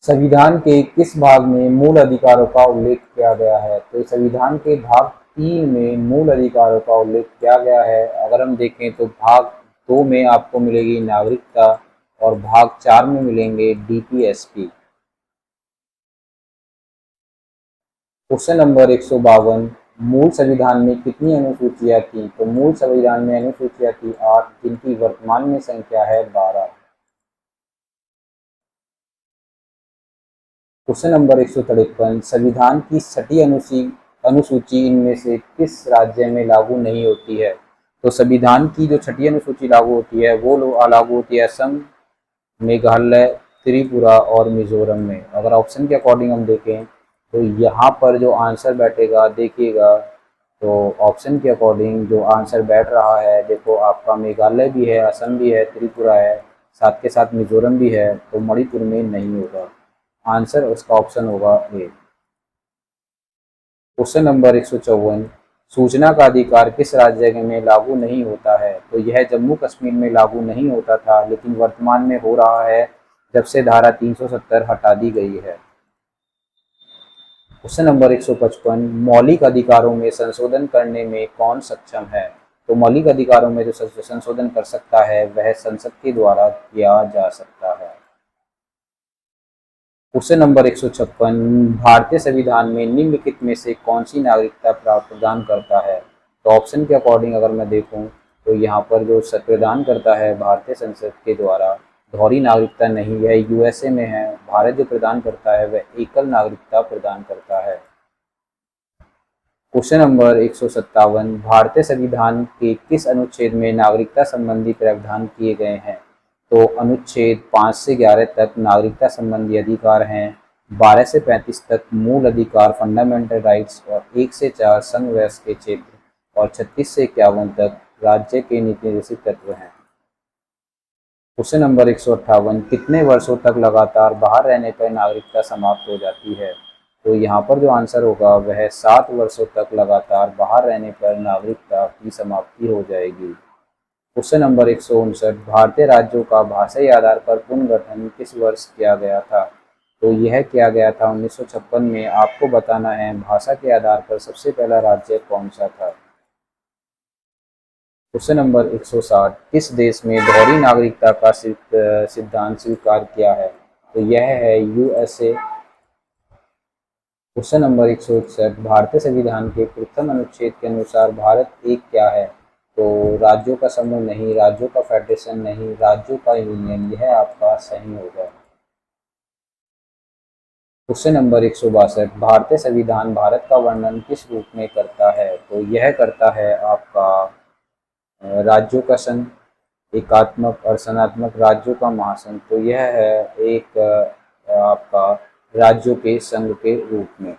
संविधान के किस भाग में मूल अधिकारों का उल्लेख किया गया है? तो संविधान के भाग 3 में मूल अधिकारों का उल्लेख किया गया है। अगर हम देखें तो भाग 2 में आपको मिलेगी नागरिकता और भाग 4 में मिलेंगे डीपीएसपी। क्वेश्चन नंबर 152, मूल संविधान में कितनी अनुसूचियां थी? तो मूल संविधान में अनुसूचियां थी 8, जिनकी वर्तमान में संख्या है 12। क्वेश्चन नंबर 153, संविधान की छठी अनुसूची इनमें से किस राज्य में लागू नहीं होती है? तो संविधान की जो छठी अनुसूची लागू होती है वो लागू होती है असम, मेघालय, त्रिपुरा और मिजोरम में। अगर ऑप्शन के अकॉर्डिंग हम देखें तो यहाँ पर जो आंसर बैठेगा देखिएगा, तो ऑप्शन के अकॉर्डिंग जो आंसर बैठ रहा है, देखो आपका मेघालय भी है, असम भी है, त्रिपुरा है, साथ के साथ मिजोरम भी है, तो मणिपुर में नहीं होगा। आंसर उसका ऑप्शन होगा ए। क्वेश्चन नंबर 154, सूचना का अधिकार किस राज्य में लागू नहीं होता है? तो यह जम्मू कश्मीर में लागू नहीं होता था, लेकिन वर्तमान में हो रहा है जब से धारा 370 हटा दी गई है। क्वेश्चन नंबर 155, मौलिक अधिकारों में संशोधन करने में कौन सक्षम है? तो मौलिक अधिकारों में जो संशोधन कर सकता है वह संसद के द्वारा किया जा सकता है। क्वेश्चन नंबर 156, भारतीय संविधान में निम्नलिखित में से कौन सी नागरिकता प्रदान करता है? तो ऑप्शन के अकॉर्डिंग अगर मैं देखूं तो यहाँ पर जो प्रदान करता है भारतीय संसद के द्वारा, दोहरी नागरिकता नहीं, यह यूएसए में है। भारत जो प्रदान करता है वह एकल नागरिकता प्रदान करता है। क्वेश्चन नंबर 157, भारतीय संविधान के किस अनुच्छेद में नागरिकता संबंधी प्रावधान किए गए हैं? तो अनुच्छेद 5 से 11 तक नागरिकता संबंधी अधिकार हैं, 12 से 35 तक मूल अधिकार फंडामेंटल राइट्स और 1 से 4 संघ व्यवस्था के क्षेत्र और 36 से 51 तक राज्य के नीति निर्देशित तत्व हैं। क्वेश्चन नंबर 158, कितने वर्षों तक लगातार बाहर रहने पर नागरिकता समाप्त हो जाती है? तो यहाँ पर जो आंसर होगा वह 7 वर्षों तक लगातार बाहर रहने पर नागरिकता की समाप्ति हो जाएगी। क्वेश्चन नंबर 159, भारतीय राज्यों का भाषाई आधार पर पुनर्गठन किस वर्ष किया गया था? तो यह किया गया था 1956 में। आपको बताना है भाषा के आधार पर सबसे पहला राज्य कौन सा था। क्वेश्चन नंबर 160, किस देश में दोहरी नागरिकता का सिद्धांत स्वीकार किया है? तो यह है यूएसए। क्वेश्चन नंबर 161, भारतीय संविधान के प्रथम अनुच्छेद के अनुसार भारत एक क्या है? तो राज्यों का समूह नहीं, राज्यों का फेडरेशन नहीं, राज्यों का यूनियन, यह आपका सही होगा। क्वेश्चन नंबर 162, भारतीय संविधान भारत का वर्णन किस रूप में करता है? तो यह करता है आपका राज्यों का संघ, एकात्मक और सनात्मक राज्यों का महासंघ। तो यह है एक आपका राज्यों के संघ के रूप में।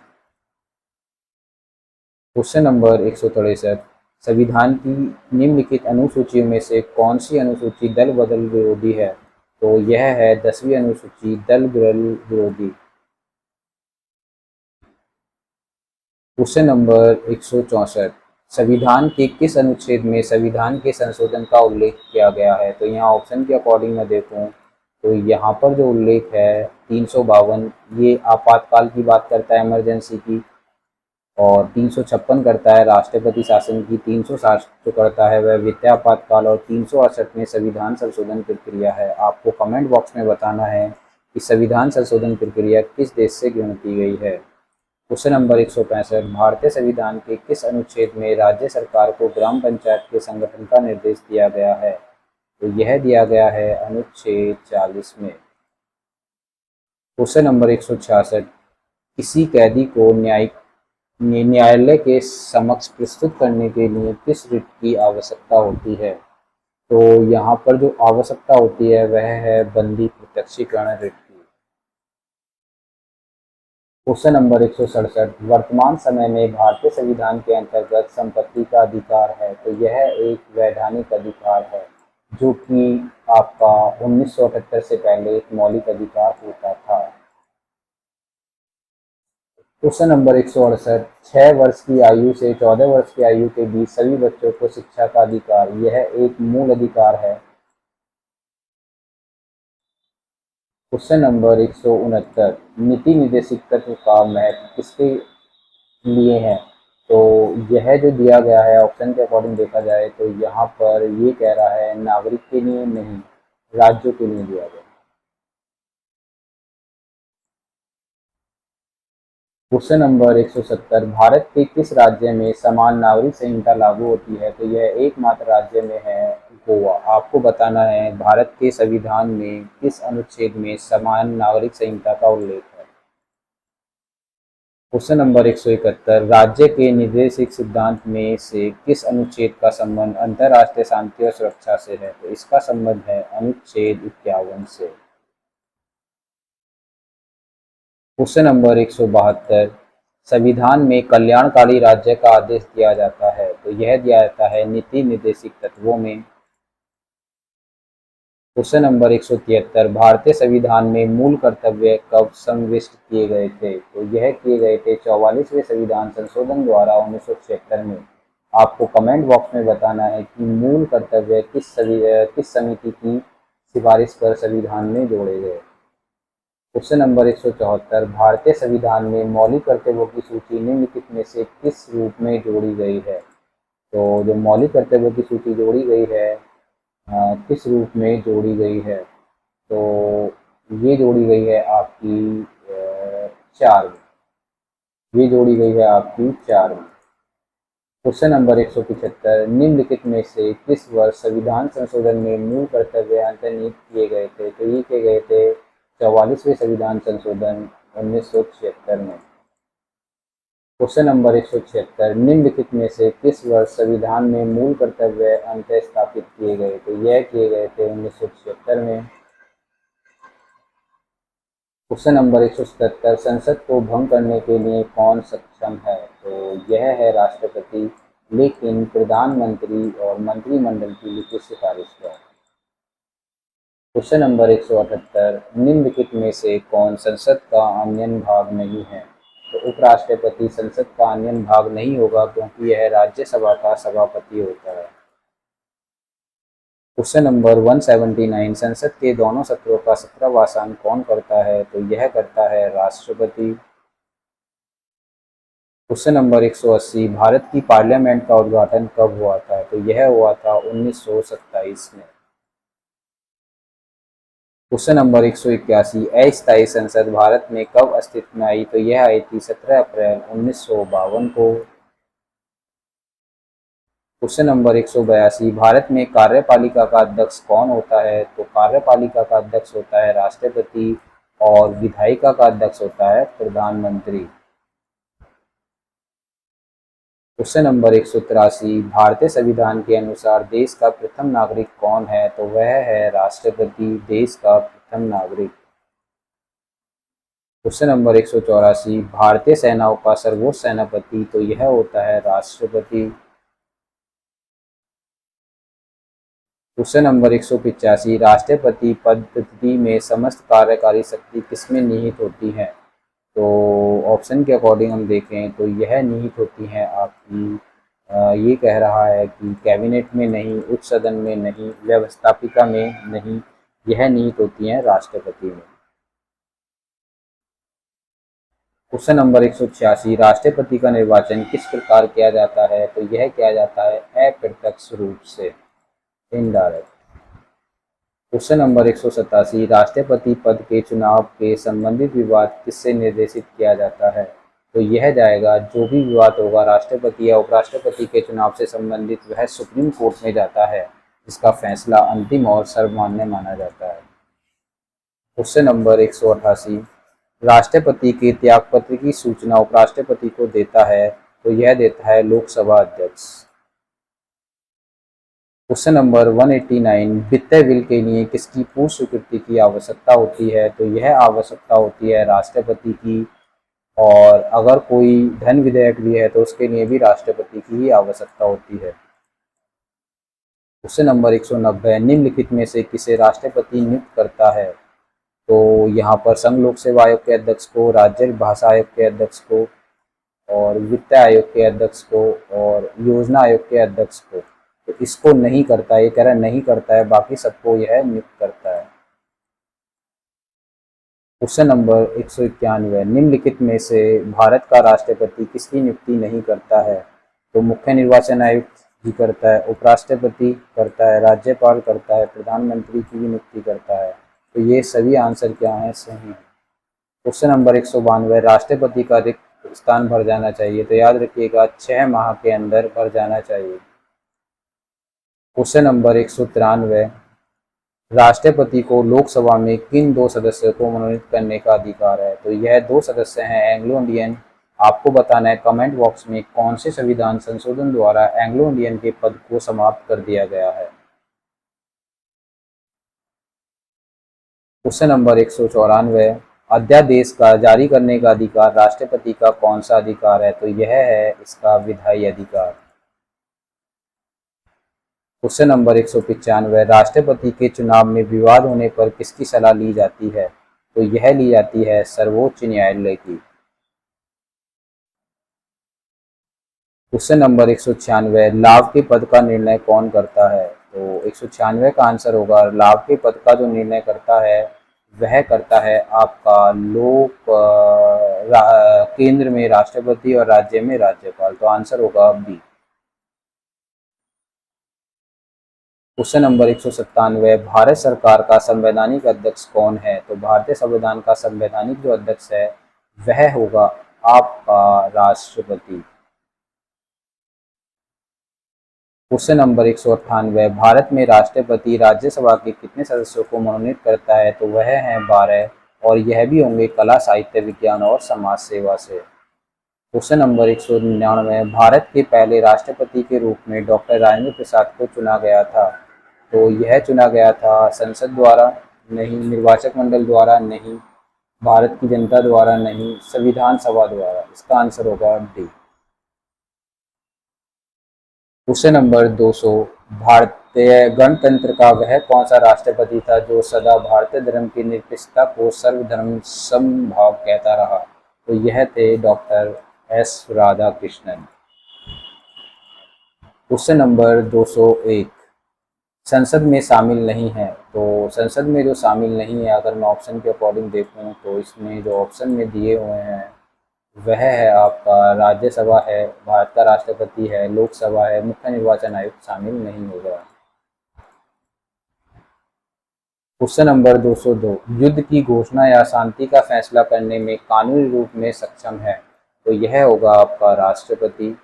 क्वेश्चन नंबर 163, संविधान की निम्नलिखित अनुसूचियों में से कौन सी अनुसूची दल बदल विरोधी है? तो यह है 10वीं अनुसूची, दल बदल विरोधी। क्वेश्चन नंबर 164, संविधान के किस अनुच्छेद में संविधान के संशोधन का उल्लेख किया गया है? तो यहाँ ऑप्शन के अकॉर्डिंग मैं देखूँ तो यहाँ पर जो उल्लेख है 352, ये आपातकाल की बात करता है, इमरजेंसी की, और 356 करता है राष्ट्रपति शासन की, 360 जो करता है वह वित्तीय आपातकाल, और 368 में संविधान संशोधन प्रक्रिया है। आपको कमेंट बॉक्स में बताना है कि संविधान संशोधन प्रक्रिया किस देश से ग्रहण की गई है। क्वेश्चन नंबर 165, भारतीय संविधान के किस अनुच्छेद में राज्य सरकार को ग्राम पंचायत के संगठन का निर्देश दिया गया है? तो यह दिया गया है अनुच्छेद 40 में। क्वेश्चन नंबर 166, किसी कैदी को न्यायालय के समक्ष प्रस्तुत करने के लिए किस रिट की आवश्यकता होती है? तो यहाँ पर जो आवश्यकता होती है वह है बंदी प्रत्यक्षीकरण रिट की। क्वेश्चन नंबर 167, वर्तमान समय में भारतीय संविधान के अंतर्गत संपत्ति का अधिकार है। तो यह एक वैधानिक अधिकार है जो कि आपका 1978 से पहले एक मौलिक अधिकार होता था। क्वेश्चन नंबर 168, 6 वर्ष की आयु से 14 वर्ष की आयु के बीच सभी बच्चों को शिक्षा का अधिकार, यह एक मूल अधिकार है। क्वेश्चन नंबर 169, नीति निर्देशित तत्व का महत्व किसके लिए है? तो यह जो दिया गया है ऑप्शन के अकॉर्डिंग देखा जाए तो यहाँ पर ये कह रहा है नागरिक के लिए नहीं, राज्यों के लिए दिया गया। क्वेश्चन नंबर 170, भारत के किस राज्य में समान नागरिक संहिता लागू होती है? तो यह एकमात्र राज्य में है, गोवा। आपको बताना है भारत के संविधान में किस अनुच्छेद में समान नागरिक संहिता का उल्लेख है। क्वेश्चन नंबर 171, राज्य के निर्देशित सिद्धांत में से किस अनुच्छेद का संबंध अंतर्राष्ट्रीय शांति और सुरक्षा से है? तो इसका संबंध है अनुच्छेद 51 से। क्वेश्चन नंबर 172, संविधान में कल्याणकारी राज्य का आदेश दिया जाता है? तो यह दिया जाता है नीति निर्देशित तत्वों में। क्वेश्चन नंबर 173, भारतीय संविधान में मूल कर्तव्य कब समाविष्ट किए गए थे? तो यह किए गए थे 44वें संविधान संशोधन द्वारा 1976 में। आपको कमेंट बॉक्स में बताना है कि मूल कर्तव्य किस समिति की सिफारिश पर संविधान में जोड़े गए। क्वेश्चन नंबर 174, भारतीय संविधान में मौलिक कर्तव्यों की सूची निम्नलिखित में से किस रूप में जोड़ी गई है? तो जो मौलिक कर्तव्यों की सूची जोड़ी गई है किस रूप में जोड़ी गई है? तो ये जोड़ी गई है आपकी 4 में। ये जोड़ी गई है आपकी 4 में। क्वेश्चन नंबर 175, निम्नलिखित में से किस वर्ष संविधान संशोधन में मूल कर्तव्य अंतर्निहित किए गए थे? तो ये किए गए थे 44वें संविधान संशोधन 1976 में। क्वेश्चन नंबर 176, निम्नलिखित में से किस वर्ष संविधान में मूल कर्तव्य अंत स्थापित किए गए? तो यह किए गए थे 1976 में। क्वेश्चन नंबर 177, संसद को भंग करने के लिए कौन सक्षम है? तो यह है राष्ट्रपति, लेकिन प्रधानमंत्री और मंत्रिमंडल की लिखित सिफारिश पर। क्वेश्चन नंबर 178, निम्नलिखित में से कौन संसद का अन्य भाग नहीं है? तो उपराष्ट्रपति संसद का अन्य भाग नहीं होगा क्योंकि यह राज्यसभा का सभापति होता है। क्वेश्चन नंबर 179, संसद के दोनों सत्रों का सत्रावसान कौन करता है? तो यह करता है राष्ट्रपति। क्वेश्चन नंबर 180, भारत की पार्लियामेंट का उद्घाटन कब हुआ था? तो यह हुआ था 1927 में। क्वेश्चन नंबर 181, अस्थायी संसद भारत में कब अस्तित्व में आई? तो यह आई थी 17 अप्रैल 1952 को। क्वेश्चन नंबर 182, भारत में कार्यपालिका का अध्यक्ष कौन होता है? तो कार्यपालिका का अध्यक्ष होता है राष्ट्रपति और विधायिका का अध्यक्ष होता है प्रधानमंत्री। क्वेश्चन नंबर 183, भारतीय संविधान के अनुसार देश का प्रथम नागरिक कौन है? तो वह है राष्ट्रपति, देश का प्रथम नागरिक। क्वेश्चन नंबर 184, भारतीय सेनाओं का सर्वोच्च सेनापति? तो यह होता है राष्ट्रपति। क्वेश्चन नंबर 185, राष्ट्रपति पद्धति में समस्त कार्यकारी शक्ति किसमें निहित होती है? तो ऑप्शन के अकॉर्डिंग हम देखें तो यह निहित होती है आपकी ये कह रहा है कि कैबिनेट में नहीं, उच्च सदन में नहीं, व्यवस्थापिका में नहीं, यह निहित होती हैं राष्ट्रपति में। क्वेश्चन नंबर 186, राष्ट्रपति का निर्वाचन किस प्रकार किया जाता है? तो यह किया जाता है अप्रत्यक्ष रूप से, इनडायरेक्ट। क्वेश्चन नंबर 187, राष्ट्रपति पद के चुनाव के संबंधित विवाद किससे निर्देशित किया जाता है? तो यह जाएगा, जो भी विवाद होगा राष्ट्रपति या उपराष्ट्रपति के चुनाव से संबंधित वह सुप्रीम कोर्ट में जाता है, जिसका फैसला अंतिम और सर्वमान्य माना जाता है। क्वेश्चन नंबर 188, राष्ट्रपति के त्यागपत्र की सूचना उपराष्ट्रपति को देता है? तो यह देता है लोकसभा अध्यक्ष। क्वेश्चन नंबर 189, वित्तीय बिल के लिए किसकी पूर्व स्वीकृति की आवश्यकता होती है? तो यह आवश्यकता होती है राष्ट्रपति की, और अगर कोई धन विधेयक भी है तो उसके लिए भी राष्ट्रपति की ही आवश्यकता होती है। क्वेश्चन नंबर 190, निम्नलिखित में से किसे राष्ट्रपति नियुक्त करता है? तो यहाँ पर संघ लोक सेवा आयोग के अध्यक्ष को, राज्य भाषा आयोग के अध्यक्ष को, और वित्त आयोग के अध्यक्ष को, और योजना आयोग के अध्यक्ष को। तो इसको नहीं करता है, ये कह रहा है नहीं करता है, बाकी सबको यह नियुक्त करता है। क्वेश्चन नंबर 191, निम्नलिखित में से भारत का राष्ट्रपति किसकी नियुक्ति नहीं करता है? तो मुख्य निर्वाचन आयुक्त भी करता है, उपराष्ट्रपति करता है, राज्यपाल करता है, प्रधानमंत्री की भी नियुक्ति करता है। तो ये सभी आंसर क्या हैं? सही है। क्वेश्चन नंबर 192, राष्ट्रपति का रिक्त स्थान भर जाना चाहिए। तो याद रखिएगा 6 माह के अंदर भर जाना चाहिए। क्वेश्चन नंबर 193, राष्ट्रपति को लोकसभा में किन 2 सदस्यों को मनोनीत करने का अधिकार है? तो यह 2 सदस्य हैं एंग्लो इंडियन। आपको बताना है कमेंट बॉक्स में कौन से संविधान संशोधन द्वारा एंग्लो इंडियन के पद को समाप्त कर दिया गया है। क्वेश्चन नंबर 194, अध्यादेश का जारी करने का अधिकार राष्ट्रपति का कौन सा अधिकार है? तो यह है इसका विधायी अधिकार। क्वेश्चन नंबर 195, राष्ट्रपति के चुनाव में विवाद होने पर किसकी सलाह ली जाती है? तो यह ली जाती है सर्वोच्च न्यायालय की। क्वेश्चन नंबर 196, लाभ के पद का निर्णय कौन करता है? तो 196 का आंसर होगा लाभ के पद का जो निर्णय करता है वह करता है आपका केंद्र में राष्ट्रपति और राज्य में राज्यपाल। तो आंसर होगा बी। क्वेश्चन नंबर 197, भारत सरकार का संवैधानिक अध्यक्ष कौन है? तो भारतीय संविधान का संवैधानिक जो अध्यक्ष है वह होगा आपका राष्ट्रपति। क्वेश्चन नंबर 198, भारत में राष्ट्रपति राज्यसभा के कितने सदस्यों को मनोनीत करता है? तो वह हैं 12 और यह भी होंगे कला, साहित्य, विज्ञान और समाज सेवा से। क्वेश्चन नंबर 199, भारत के पहले राष्ट्रपति के रूप में डॉक्टर राजेंद्र प्रसाद को चुना गया था। तो यह चुना गया था संसद द्वारा नहीं, निर्वाचक मंडल द्वारा नहीं, भारत की जनता द्वारा नहीं, संविधान सभा द्वारा। इसका आंसर होगा डी। क्वेश्चन नंबर 200, भारतीय गणतंत्र का वह कौन सा राष्ट्रपति था जो सदा भारतीय धर्म की निरपेक्षता को सर्वधर्म समभाव कहता रहा? तो यह थे doctor S Radhakrishnan. Question number 201, संसद में शामिल नहीं है। तो संसद में जो शामिल नहीं है अगर मैं ऑप्शन के अकॉर्डिंग देखूं तो इसमें जो ऑप्शन में दिए हुए हैं वह है आपका राज्यसभा है, भारत का राष्ट्रपति है, लोकसभा है, मुख्य निर्वाचन आयुक्त शामिल नहीं होगा। क्वेश्चन नंबर 202, युद्ध की घोषणा या शांति का फैसला करने में कानूनी रूप में सक्षम है। तो यह होगा आपका राष्ट्रपति।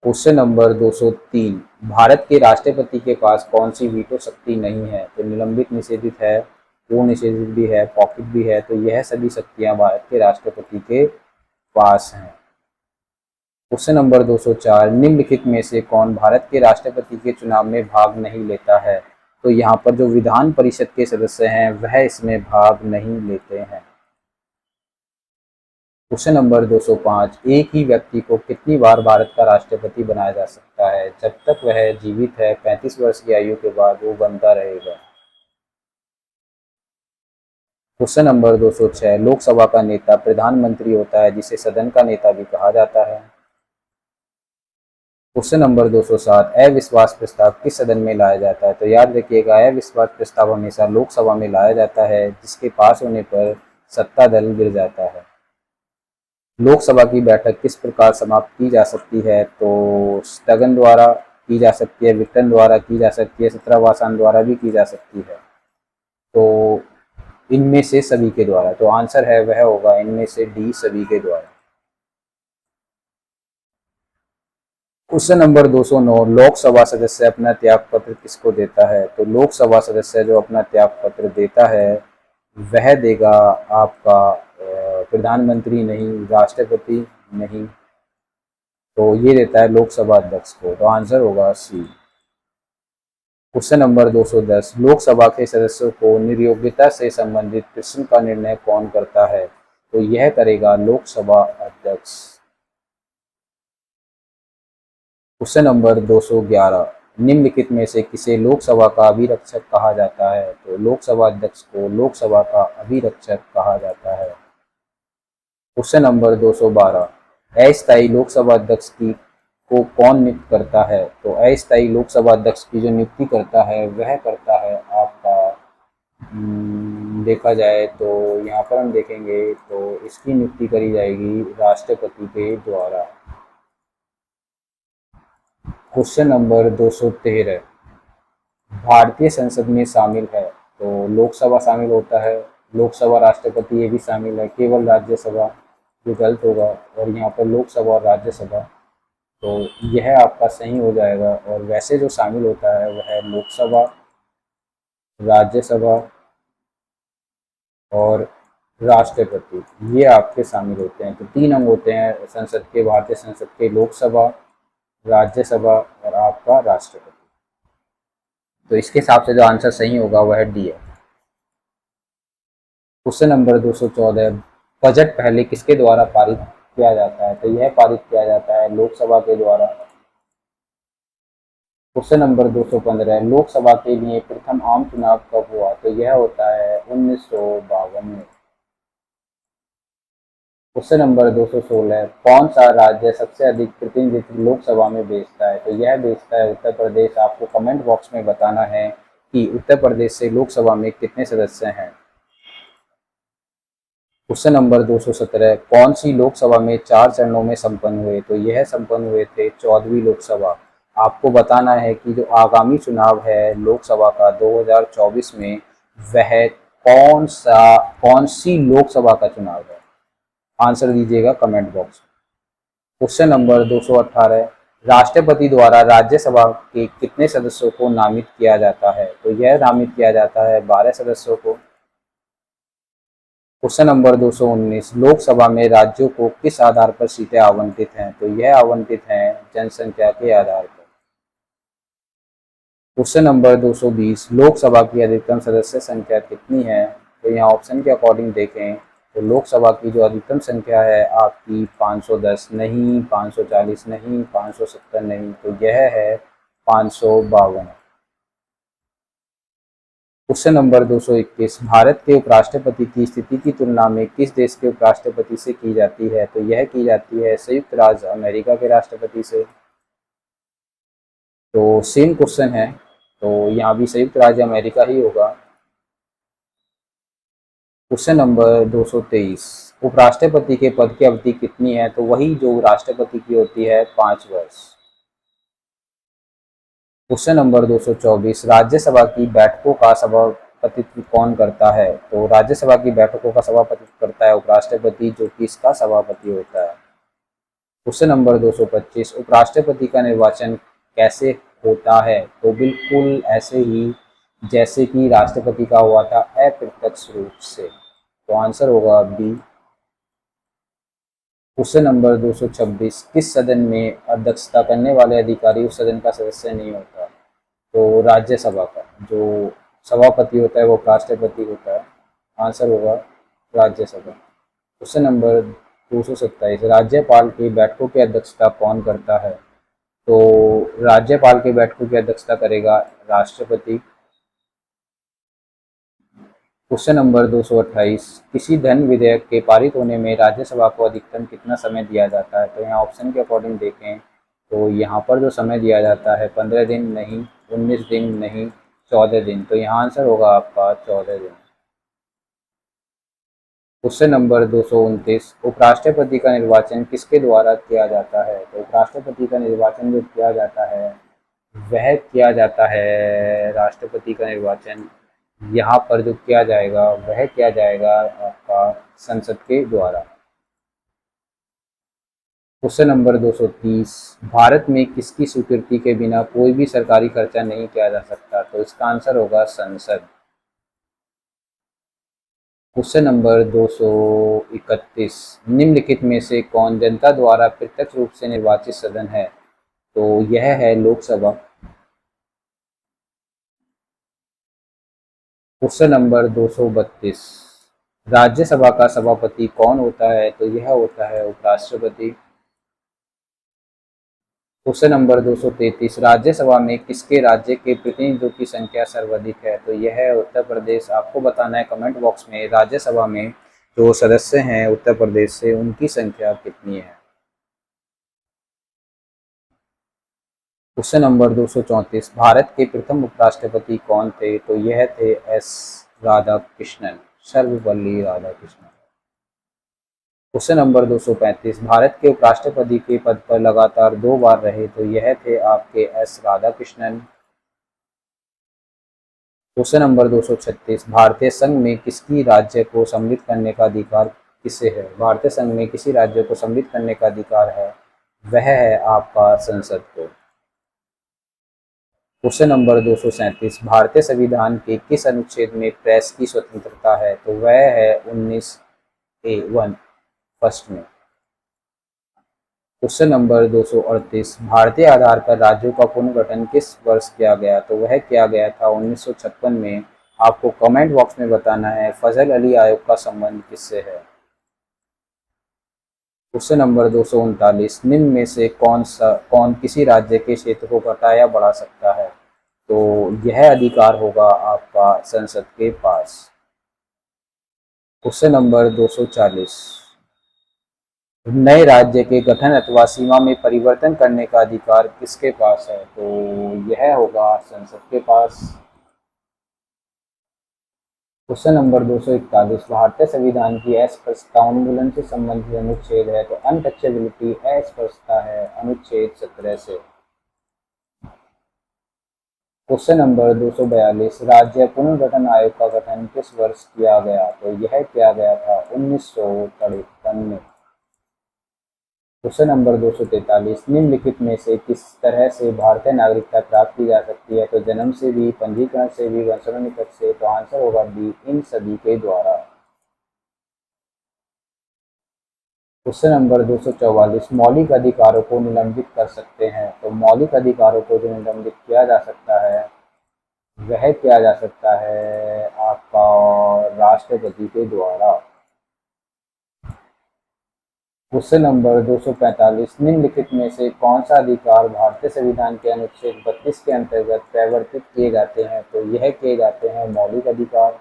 क्वेश्चन नंबर 203, भारत के राष्ट्रपति के पास कौन सी वीटो शक्ति नहीं है? तो निलंबित, निषेधित है, पूर्ण निषेधित भी है, पॉकेट भी है। तो यह सभी शक्तियां भारत के राष्ट्रपति के पास हैं। क्वेश्चन नंबर 204, निम्नलिखित में से कौन भारत के राष्ट्रपति के चुनाव में भाग नहीं लेता है? तो यहाँ पर जो विधान परिषद के सदस्य हैं वह इसमें भाग नहीं लेते हैं। क्वेश्चन नंबर 205, एक ही व्यक्ति को कितनी बार भारत का राष्ट्रपति बनाया जा सकता है? जब तक वह जीवित है 35 वर्ष की आयु के बाद वो बनता रहेगा। क्वेश्चन नंबर 206, लोकसभा का नेता प्रधानमंत्री होता है जिसे सदन का नेता भी कहा जाता है। क्वेश्चन नंबर 207, अविश्वास प्रस्ताव किस सदन में लाया जाता है? तो याद रखिएगा अविश्वास प्रस्ताव हमेशा लोकसभा में लाया जाता है जिसके पास होने पर सत्ता दल गिर जाता है। लोकसभा की बैठक किस प्रकार समाप्त की जा सकती है? तो स्थगन द्वारा की जा सकती है, विघटन द्वारा की जा सकती है, सत्रावसान द्वारा भी की जा सकती है। तो इनमें से सभी के द्वारा। तो आंसर है वह होगा इनमें से डी, सभी के द्वारा। क्वेश्चन नंबर 209, लोकसभा सदस्य अपना त्याग पत्र किसको देता है? तो लोकसभा सदस्य जो अपना त्याग पत्र देता है वह देगा आपका प्रधानमंत्री नहीं, राष्ट्रपति नहीं, तो ये देता है लोकसभा अध्यक्ष को। तो आंसर होगा सी। क्वेश्चन नंबर 210, लोकसभा के सदस्यों को निर्योग्यता से संबंधित प्रश्न का निर्णय कौन करता है? तो यह करेगा लोकसभा अध्यक्ष। क्वेश्चन नंबर 211, निम्नलिखित में से किसे लोकसभा का अभिरक्षक कहा जाता है? तो लोकसभा अध्यक्ष को लोकसभा का अभिरक्षक कहा जाता है। क्वेश्चन नंबर 212, अस्थायी लोकसभा अध्यक्ष की को कौन नियुक्त करता है? तो अस्थायी लोकसभा अध्यक्ष की जो नियुक्ति करता है वह करता है आपका देखा जाए तो यहाँ पर हम देखेंगे तो इसकी नियुक्ति करी जाएगी राष्ट्रपति के द्वारा। क्वेश्चन नंबर 213 भारतीय संसद में शामिल है, तो लोकसभा शामिल होता है, लोकसभा राष्ट्रपति ये भी शामिल है, केवल राज्यसभा जो गलत होगा, और यहाँ पर लोकसभा और राज्यसभा, तो यह आपका सही हो जाएगा। और वैसे जो शामिल होता है वह है लोकसभा, राज्यसभा और राष्ट्रपति, ये आपके शामिल होते हैं। तो 3 अंग होते हैं संसद के, भारतीय संसद के, लोकसभा, राज्यसभा और आपका राष्ट्रपति। तो इसके हिसाब से जो आंसर सही होगा वह डी है। क्वेश्चन नंबर 214 बजट पहले किसके द्वारा पारित किया जाता है, तो यह पारित किया जाता है लोकसभा के द्वारा। क्वेश्चन नंबर 215 लोकसभा के लिए प्रथम आम चुनाव कब हुआ, तो यह होता है 1952 में। क्वेश्चन नंबर 216 कौन सा राज्य सबसे अधिक प्रतिनिधित्व लोकसभा में भेजता है, तो यह भेजता है उत्तर प्रदेश। आपको कमेंट बॉक्स में बताना है कि उत्तर प्रदेश से लोकसभा में कितने सदस्य हैं। क्वेश्चन नंबर 217 कौन सी लोकसभा में 4 चरणों में संपन्न हुए, तो यह संपन्न हुए थे 14वीं लोकसभा। आपको बताना है कि जो आगामी चुनाव है लोकसभा का 2024 में, वह कौन सी लोकसभा का चुनाव है, आंसर दीजिएगा कमेंट बॉक्स में। क्वेश्चन नंबर 218 राष्ट्रपति द्वारा राज्यसभा के कितने सदस्यों को नामित किया जाता है, तो यह नामित किया जाता है 12 सदस्यों को। क्वेश्चन नंबर 219 लोकसभा में राज्यों को किस आधार पर सीटें आवंटित हैं, तो यह आवंटित हैं जनसंख्या के आधार पर। क्वेश्चन नंबर 220 लोकसभा की अधिकतम सदस्य संख्या कितनी है, तो यहाँ ऑप्शन के अकॉर्डिंग देखें तो लोकसभा की जो अधिकतम संख्या है आपकी 510 नहीं, 540 नहीं, 570 नहीं, तो यह है 552। क्वेश्चन नंबर 221 भारत के उपराष्ट्रपति की स्थिति की तुलना में किस देश के उपराष्ट्रपति से की जाती है, तो यह की जाती है संयुक्त राज्य अमेरिका के राष्ट्रपति से। तो सेम क्वेश्चन है, तो यहाँ भी संयुक्त राज्य अमेरिका ही होगा। क्वेश्चन नंबर 223 उपराष्ट्रपति के पद की अवधि कितनी है, तो वही जो राष्ट्रपति की होती है 5 वर्ष। क्वेश्चन नंबर 224 राज्यसभा की बैठकों का सभापतित्व कौन करता है, तो राज्यसभा की बैठकों का सभापतित्व करता है उपराष्ट्रपति, जो कि इसका सभापति होता है। क्वेश्चन नंबर 225 उपराष्ट्रपति का निर्वाचन कैसे होता है, तो बिल्कुल ऐसे ही जैसे कि राष्ट्रपति का हुआ था, अप्रत्यक्ष रूप से, तो आंसर होगा बी। क्वेश्चन नंबर 226 किस सदन में अध्यक्षता करने वाले अधिकारी उस सदन का सदस्य नहीं होता, तो राज्यसभा का जो सभापति होता है वो राष्ट्रपति होता है, आंसर होगा राज्यसभा। क्वेश्चन नंबर 227 राज्यपाल की बैठकों की अध्यक्षता कौन करता है, तो राज्यपाल की बैठकों की अध्यक्षता करेगा राष्ट्रपति। क्वेश्चन नंबर 228 किसी धन विधेयक के पारित होने में राज्यसभा को अधिकतम कितना समय दिया जाता है, तो यहाँ ऑप्शन के अकॉर्डिंग देखें तो यहाँ पर जो समय दिया जाता है 15 दिन नहीं, 19 दिन नहीं, 14 दिन, तो यहाँ आंसर होगा आपका 14 दिन। क्वेश्चन नंबर 229 उपराष्ट्रपति का निर्वाचन किसके द्वारा किया जाता है, तो उपराष्ट्रपति का निर्वाचन जो किया जाता है वह किया जाता है, राष्ट्रपति का निर्वाचन यहाँ पर जो किया जाएगा वह किया जाएगा आपका संसद के द्वारा। क्वेश्चन नंबर 230 भारत में किसकी स्वीकृति के बिना कोई भी सरकारी खर्चा नहीं किया जा सकता, तो इसका आंसर होगा संसद। क्वेश्चन नंबर 231 निम्नलिखित में से कौन जनता द्वारा प्रत्यक्ष रूप से निर्वाचित सदन है, तो यह है लोकसभा। क्वेश्चन नंबर 232 राज्यसभा का सभापति कौन होता है, तो यह होता है उपराष्ट्रपति। क्वेश्चन नंबर 233 राज्यसभा में किसके राज्य के प्रतिनिधियों की संख्या सर्वाधिक है, तो यह है उत्तर प्रदेश। आपको बताना है कमेंट बॉक्स में राज्यसभा में जो सदस्य हैं उत्तर प्रदेश से उनकी संख्या कितनी है। क्वेश्चन नंबर 234 भारत के प्रथम उपराष्ट्रपति कौन थे, तो यह थे S Radhakrishnan. Sarvepalli Radhakrishnan. Question number 235, Bharat के उपराष्ट्रपति के पद पर लगातार 2 बार रहे, तो यह थे आपके एस राधाकृष्णन। क्वेश्चन नंबर 236, भारतीय संघ में किसी राज्य को सम्मिलित करने का अधिकार किसे है? भारतीय संघ में किसी राज्य को सम्मिलित करने का अधिकार है, वह है आपका संसद को। क्वेश्चन नंबर 237, भारतीय संविधान के किस अनुच्छेद में प्रेस की स्वतंत्रता है? तो वह है 19A1 फर्स्ट में। क्वेश्चन नंबर 238, भारतीय आधार पर राज्यों का पुनर्गठन किस वर्ष किया गया? तो वह किया गया था 1956 में। आपको कमेंट बॉक्स में बताना है फजल अली आयोग का संबंध किससे है। क्वेश्चन नंबर 239, निम्न में से कौन किसी राज्य के क्षेत्र को घटा या बढ़ा सकता है? तो यह अधिकार होगा आपका संसद के पास। क्वेश्चन नंबर 240, नए राज्य के गठन अथवा सीमा में परिवर्तन करने का अधिकार किसके पास है? तो यह होगा संसद के पास। क्वेश्चन नंबर 241, भारतीय संविधान की अस्पृश्यता उन्मूलन से संबंधित अनुच्छेद है, तो अनटचेबिलिटी अस्पृश्यता है अनुच्छेद 17 से। क्वेश्चन नंबर 242, राज्य पुनर्गठन आयोग का गठन किस वर्ष किया गया? तो यह किया गया था 1953 में। क्वेश्चन नंबर 243, निम्नलिखित में से किस तरह से भारतीय नागरिकता प्राप्त की जा सकती है? तो जन्म से भी, पंजीकरण से भी, वंशानुक्रम से। तो आंसर होगा डी, इन सभी के द्वारा। क्वेश्चन नंबर 244, मौलिक अधिकारों को निलंबित कर सकते हैं? तो मौलिक अधिकारों को जो निलंबित किया जा सकता है वह किया जा सकता है आपका राष्ट्रपति के द्वारा। क्वेश्चन नंबर 245, निम्नलिखित में से कौन सा अधिकार भारतीय संविधान के अनुच्छेद 32 के अंतर्गत प्रवर्तित किए जाते हैं? तो यह किए जाते हैं मौलिक अधिकार।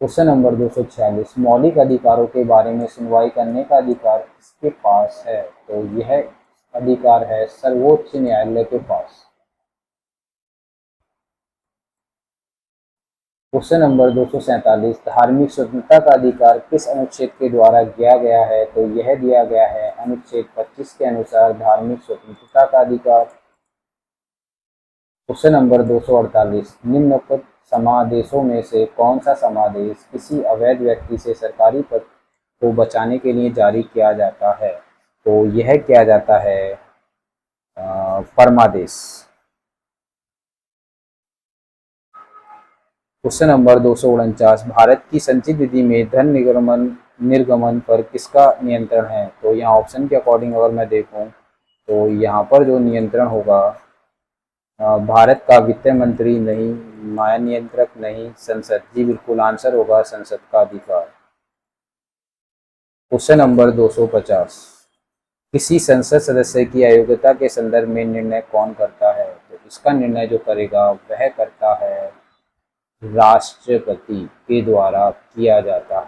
क्वेश्चन नंबर 246, मौलिक अधिकारों के बारे में सुनवाई करने का अधिकार किसके पास है? तो यह अधिकार है सर्वोच्च न्यायालय के पास। क्वेश्चन नंबर 247, धार्मिक स्वतंत्रता का अधिकार किस अनुच्छेद के द्वारा दिया गया है? तो यह दिया गया है अनुच्छेद 25 के अनुसार धार्मिक स्वतंत्रता का अधिकार। क्वेश्चन नंबर 248, निम्नलिखित समादेशों में से कौन सा समादेश किसी अवैध व्यक्ति से सरकारी पद को बचाने के लिए जारी किया जाता है? तो यह किया जाता है परमादेश। क्वेश्चन नंबर 249, भारत की संचित निधि में धन निर्गमन पर किसका नियंत्रण है? तो यहाँ ऑप्शन के अकॉर्डिंग अगर मैं देखूँ तो यहाँ पर जो नियंत्रण होगा भारत का वित्त मंत्री नहीं, माया नियंत्रक नहीं, संसद। जी बिल्कुल, आंसर होगा संसद का अधिकार। क्वेश्चन नंबर 250, किसी संसद सदस्य की अयोग्यता के संदर्भ में निर्णय कौन करता है? तो इसका निर्णय जो करेगा वह करता है राष्ट्रपति के द्वारा किया जाता